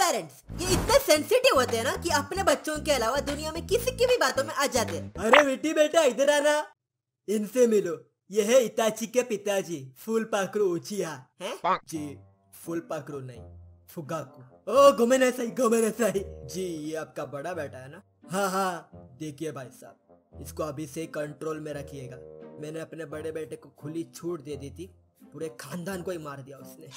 Parents ये इतने sensitive होते हैं ना कि अपने बच्चों के अलावा दुनिया में किसी की भी बातों में आ जाते हैं। अरे बेटी बेटा इधर आना, इनसे मिलो। ये है इताची के पिताजी फुल पाकरू उचिया हैं? जी फुल पाकरू नहीं फुगाकू। ओ गोमेनासाई जी, ये आपका बड़ा बेटा है ना? हाँ हाँ, देखिए भाई साहब, इसको अभी से कंट्रोल में रखिएगा। मैंने अपने बड़े बेटे को खुली छूट दे दी थी, पूरे खानदान को ही मार दिया उसने।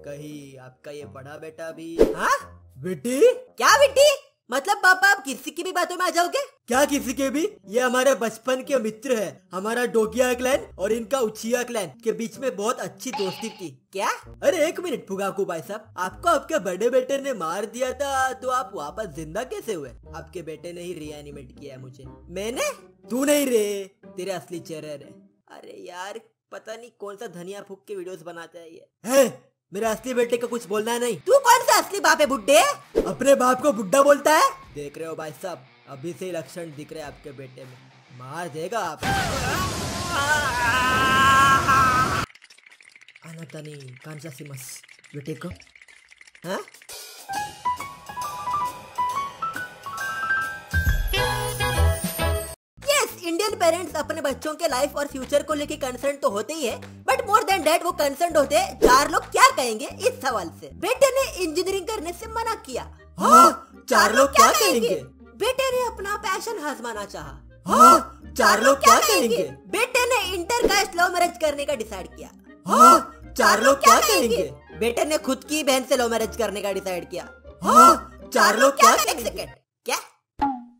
कहीं आपका ये बड़ा बेटा भी। हाँ बेटी? क्या बेटी? मतलब पापा आप किसी की भी बातों में आ जाओगे? क्या किसी के भी? ये हमारे बचपन के मित्र है, हमारा डोगिया क्लैन और इनका उचिया क्लैन के बीच में बहुत अच्छी दोस्ती थी। क्या? अरे एक मिनट फुगाकू भाई साहब, आपको आपके बड़े बेटे ने मार दिया था तो आप वापस जिंदा कैसे हुए? आपके बेटे ने ही रिएनिमेट किया है मुझे। मैंने? तू नहीं रे, तेरे असली चेहरे रे। अरे यार पता नहीं कौन सा धनिया फूक के वीडियोस बनाता है ये। है? मेरे असली बेटे को कुछ बोलना नहीं। तू कौन सा असली बाप है बुड्ढे? अपने बाप को बुड्ढा बोलता है? देख रहे हो भाई साहब, अभी से ही लक्षण दिख रहे हैं आपके बेटे में, मार देगा आप। अनातनी कांचासिमस बेटे को। हाँ? इंडियन पेरेंट्स अपने बच्चों के लाइफ और फ्यूचर को लेके कंसर्न तो होते ही है, बट मोर देन दैट वो कंसर्न होते हैं 4 लोग क्या कहेंगे इस सवाल से। बेटे ने इंजीनियरिंग करने से मना किया। हाँ, 4 लोग क्या कहेंगे? बेटे ने अपना पैशन आजमाना चाहा। हाँ, 4 लोग क्या कहेंगे? बेटे ने इंटरकास्ट लव मैरिज करने का डिसाइड किया। हाँ, 4 लोग क्या कहेंगे? बेटे ने खुद की बहन से लव मैरिज करने का डिसाइड किया। हाँ, 4 लोग क्या कहेंगे? क्या?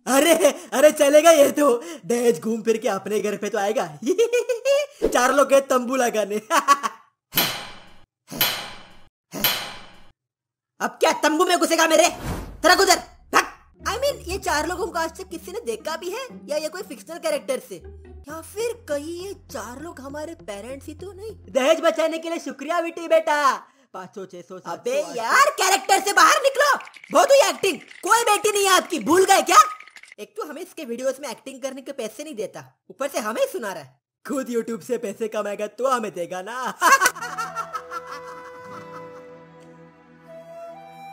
अरे अरे चलेगा ये तो, दहेज घूम फिर के अपने घर पे तो आएगा। 4 लोग गए तंबू लगाने। अब क्या तंबू में घुसेगा मेरे? तेरा गुजर। I mean, ये 4 लोगों को आज तक किसी ने देखा भी है या ये कोई फिक्शनल कैरेक्टर से, या फिर कहीं ये 4 लोग हमारे पेरेंट्स ही तो नहीं? दहेज बचाने के लिए शुक्रिया बेटी बेटा। 500 600। अबे यार कैरेक्टर से बाहर निकलो, बहुत हुई एक्टिंग। कोई बेटी नहीं है आपकी, भूल गए क्या? एक तो हमें इसके वीडियोस में एक्टिंग करने के पैसे नहीं देता, ऊपर से हमें सुना रहा है। खुद यूट्यूब से पैसे कमाएगा तो हमें देगा ना।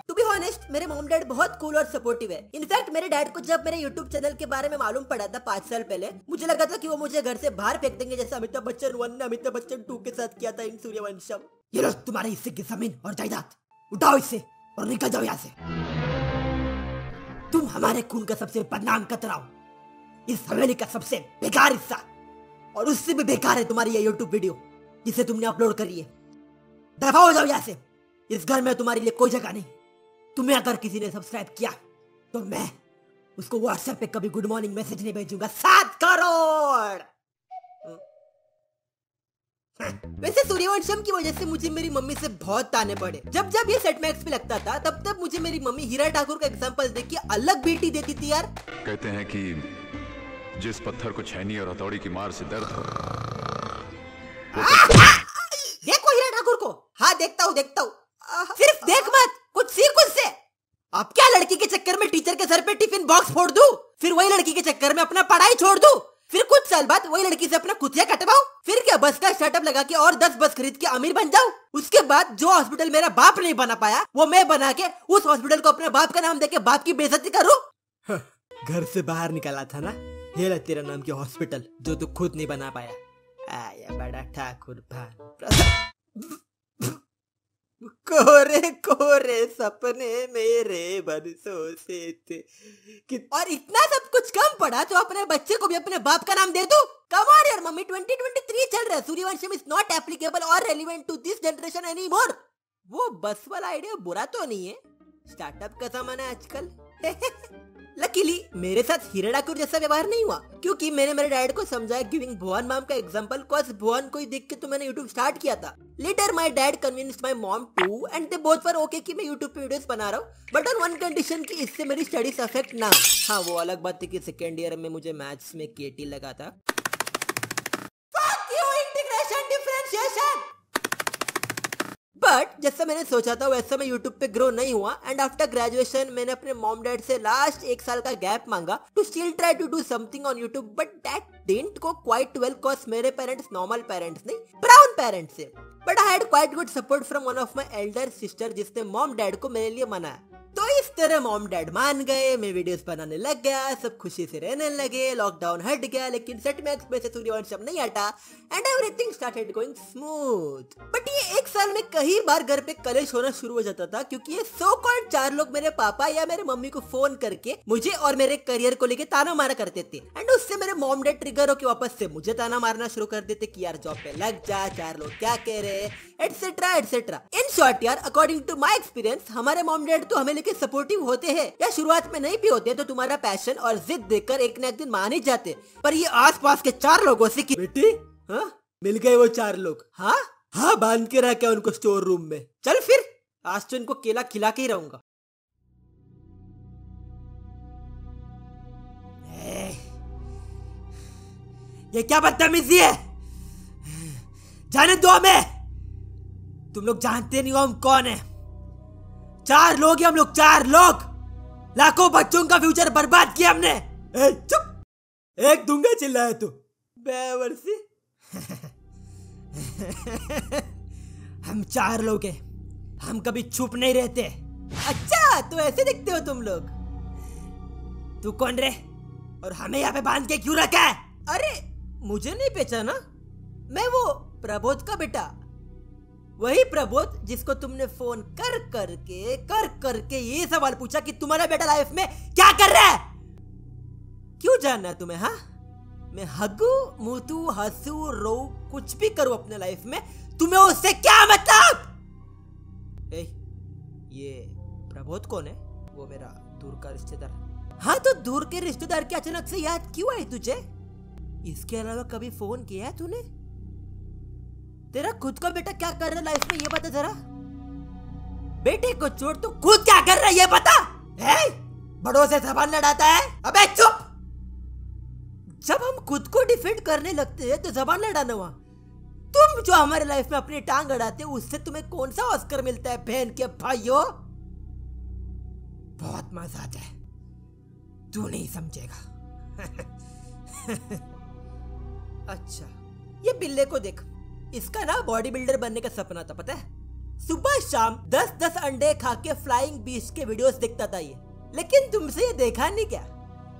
टू बी ऑनेस्ट मेरे मॉम डैड बहुत कूल और सपोर्टिव है। इनफैक्ट मेरे डैड को जब मेरे यूट्यूब चैनल के बारे में मालूम पड़ा था 5 साल पहले, मुझे लगा था कि वो मुझे घर से बाहर फेंक देंगे, जैसे अमिताभ बच्चन 1 ने अमिताभ बच्चन 2 के साथ किया था इन सूर्यवंशम। ये लो तुम्हारे हिस्से की जमीन और जायदाद, उठाओ इससे और निकल जाओ यहाँ से। तुम हमारे खून का सबसे बदनाम कतरा हो, इस हवेली का सबसे बेकार हिस्सा, और उससे भी बेकार है तुम्हारी ये यूट्यूब वीडियो जिसे तुमने अपलोड करी है। दफा हो जाओ यहाँ से, इस घर में तुम्हारे लिए कोई जगह नहीं। तुम्हें अगर किसी ने सब्सक्राइब किया तो मैं उसको व्हाट्सएप पे कभी गुड मॉर्निंग मैसेज नहीं भेजूंगा। 7 करोड़। वैसे सूर्यवंशम की वजह से मुझे मेरी मम्मी से बहुत ताने पड़े। जब जब ये सेट मैक्स पे लगता था तब तब मुझे मेरी मम्मी हीरा ठाकुर का एग्जांपल देख के अलग बेटी देती थी यार। कहते हैं कि जिस पत्थर को छैनी और हथौड़ी की मार से दर्द देखो हीरा ठाकुर को। हाँ देखता हूँ। सिर्फ देख मत, कुछ सीख उससे। अब क्या लड़की के चक्कर में टीचर के सर पे टिफिन बॉक्स फोड़ दूं, फिर वही लड़की के चक्कर में अपना पढ़ाई छोड़ दूं, फिर कुछ साल बाद वही लड़की से अपना कुतिया कटवाऊं, फिर क्या बस का स्टार्टअप लगा के और 10 बस खरीद के अमीर बन जाऊं। उसके बाद जो हॉस्पिटल मेरा बाप नहीं बना पाया वो मैं बना के उस हॉस्पिटल को अपने बाप का नाम देके बाप की बेइज्जती करूं। घर से बाहर निकाला था ना, ये ला तेरा नाम की हॉस्पिटल जो तू खुद नहीं बना पाया। आया बड़ा ठाकुर भान। कोरे कोरे सपने मेरे बरसों से थे कि... और इतना सब कुछ कम पड़ा तो अपने बच्चे को भी अपने बाप का नाम दे दूं? कम ऑन यार मम्मी, 2023 चल रहा है। सूर्यवंशम इज नॉट एप्लीकेबल और relevant to this generation any more. वो बस वाला आइडिया बुरा तो नहीं है, स्टार्टअप का जमाना है आजकल। लकीली मेरे साथ हीरा ठाकुर जैसा व्यवहार नहीं हुआ, क्योंकि मैंने मेरे डैड को समझाया गिविंग भुवन मॉम का एग्जांपल, कॉज भुवन को ही देख के तो मैंने यूट्यूब स्टार्ट किया था। Later my dad convinced my mom to and they both were okay कि मैं यूट्यूब पे वीडियोस बना रहा हूँ, बट ऑन वन कंडीशन कि इससे मेरी स्टडीज अफेक्ट ना। हाँ वो अलग बात थी कि सेकेंड ईयर में मुझे मैथ्स में केटी लगा था। बट जैसा मैंने सोचा था वैसा मैं यूट्यूब पे ग्रो नहीं हुआ, एंड आफ्टर ग्रेजुएशन मैंने अपने मॉम डैड से लास्ट 1 साल का गैप मांगा to still try to do something on YouTube, but that didn't go quite well cause मेरे पेरेंट्स नॉर्मल पेरेंट्स नहीं, ब्राउन पेरेंट्स से। But I had quite good support from one of my elder sister जिसने mom dad को मेरे लिए मनाया। तो इस तरह मॉम डैड मान गए, मैं वीडियोस बनाने लग गया, सब खुशी से रहने लगे, लॉकडाउन हट गया, लेकिन सेटबैक्स में से सूर्यवंशम नहीं हटा and everything started going smooth. But ये एक साल में कई बार घर पे कलेश होना शुरू हो जाता था, क्योंकि ये सो कॉल्ड 4 लोग मेरे पापा या मेरे मम्मी को फोन करके मुझे और मेरे करियर को लेके ताना मारा करते थे एंड उससे मेरे मॉम डैड ट्रिगर होकर वापस से मुझे ताना मारना शुरू कर देते कि यार जॉब पे लग जा, 4 लोग क्या कह रहे, एटसेट्रा एटसेट्रा। इन शॉर्ट यार, अकॉर्डिंग टू माई एक्सपीरियंस, हमारे मॉम डैड तो हमें लेके सपोर्टिव होते हैं, या शुरुआत में नहीं भी होते तो तुम्हारा पैशन और जिद देखकर एक न एक दिन मान ही जाते। पर ये आसपास के 4 लोगों से कि बेटी हाँ मिल गए वो 4 लोग। हाँ हाँ बांध के रखा उनको स्टोर रूम में। चल फिर आज तो इनको केला खिला के ही रहूंगा। ये क्या बदतमीजी है, जाने दो हमें। तुम लोग जानते नहीं हो हम कौन है। 4 लोग हैं हम लोग, 4 लोग। लाखों बच्चों का फ्यूचर बर्बाद किया हमने। चुप, एक दूंगा चिल्लाया तू बेवर्सी। हम 4 लोग हैं, हम कभी चुप नहीं रहते। अच्छा तो ऐसे दिखते हो तुम लोग। तू कौन रे और हमें यहाँ पे बांध के क्यों रखा है? अरे मुझे नहीं पहचाना, मैं वो प्रबोध का बेटा, वही प्रबोध जिसको तुमने फोन कर करके ये सवाल पूछा कि तुम्हारा बेटा लाइफ में क्या कर रहा है। क्यों जानना है तुम्हें? हाँ मैं हगू मुतू हंसू रो कुछ भी करूं अपने लाइफ में, तुम्हें उससे क्या मतलब? ये प्रबोध कौन है? वो मेरा दूर का रिश्तेदार। हाँ तो दूर के रिश्तेदार की अचानक से याद क्यों आई तुझे? इसके अलावा कभी फोन किया है तूने? तेरा खुद का बेटा क्या कर रहा है लाइफ में ये बता जरा। बेटे को छोड़ तू खुद क्या कर रहा है ये बता। बड़ों से जबान लड़ाता है? अबे चुप। जब हम खुद को डिफेंड करने लगते हैं तो जबान लड़ाना हुआ। तुम जो हमारे लाइफ में अपनी टांग अड़ाते हो उससे तुम्हें कौन सा ऑस्कर मिलता है बहन के भाइयों? बहुत मजा आता है, तू नहीं समझेगा। अच्छा ये बिल्ले को देख, इसका ना बॉडी बिल्डर बनने का सपना था पता है। सुबह शाम 10-10 अंडे खा के फ्लाइंग बीस्ट के वीडियोस देखता था ये, लेकिन तुमसे ये देखा नहीं क्या?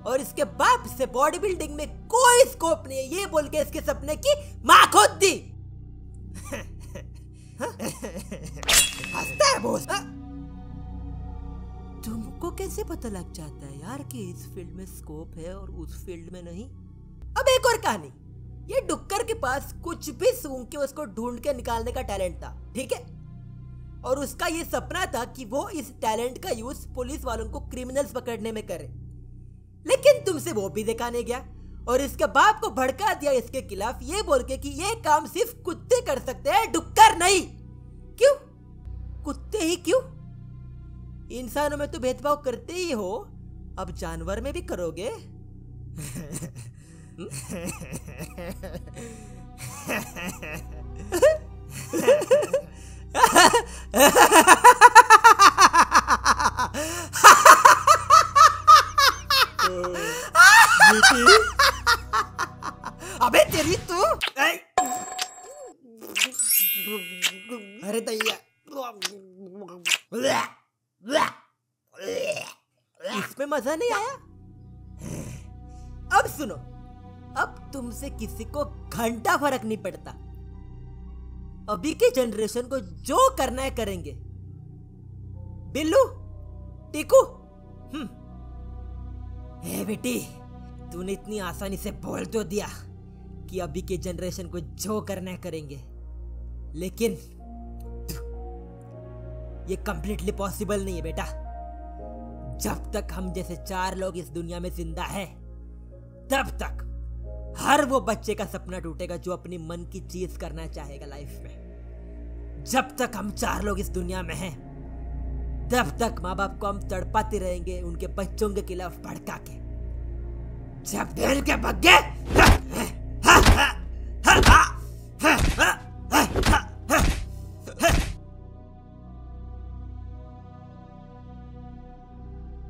और इसके बाप से बॉडी बिल्डिंग में कोई स्कोप नहीं है ये बोल के इसके सपने की माँ खोद दी। हंसता है बॉस। तुमको कैसे पता लग जाता है यार कि इस फील्ड में स्कोप है और उस फील्ड में नहीं? अब एक और कहानी, ये डुक्कर के पास कुछ भी सूंघ के उसको ढूंढ के निकालने का टैलेंट था, ठीक है? और उसका ये सपना था कि वो इस टैलेंट का यूज पुलिस वालों को क्रिमिनल्स पकड़ने में करे, लेकिन तुमसे वो भी देखा नहीं गया और इसके बाप को भड़का दिया इसके खिलाफ ये बोल के कि ये काम सिर्फ कुत्ते कर सकते हैं, डुक्कर नहीं। क्यों? कुत्ते ही क्यों? इंसानों में तो भेदभाव करते ही हो, अब जानवर में भी करोगे? अबे तेरी तू। अरे दैया, इसमें मजा नहीं आया? अब सुनो, अब तुमसे किसी को घंटा फर्क नहीं पड़ता। अभी के जनरेशन को जो करना है करेंगे। बिल्लू, टीकू, ए बेटी, तूने इतनी आसानी से बोल तो दिया कि अभी के जनरेशन को जो करना है करेंगे, लेकिन ये कंप्लीटली पॉसिबल नहीं है बेटा। जब तक हम जैसे 4 लोग इस दुनिया में जिंदा है, तब तक हर वो बच्चे का सपना टूटेगा जो अपनी मन की चीज करना चाहेगा लाइफ में। जब तक हम 4 लोग इस दुनिया में हैं, तब तक माँ बाप को हम तड़पाते रहेंगे उनके बच्चों के खिलाफ भड़का के। जब दिल के बग्गे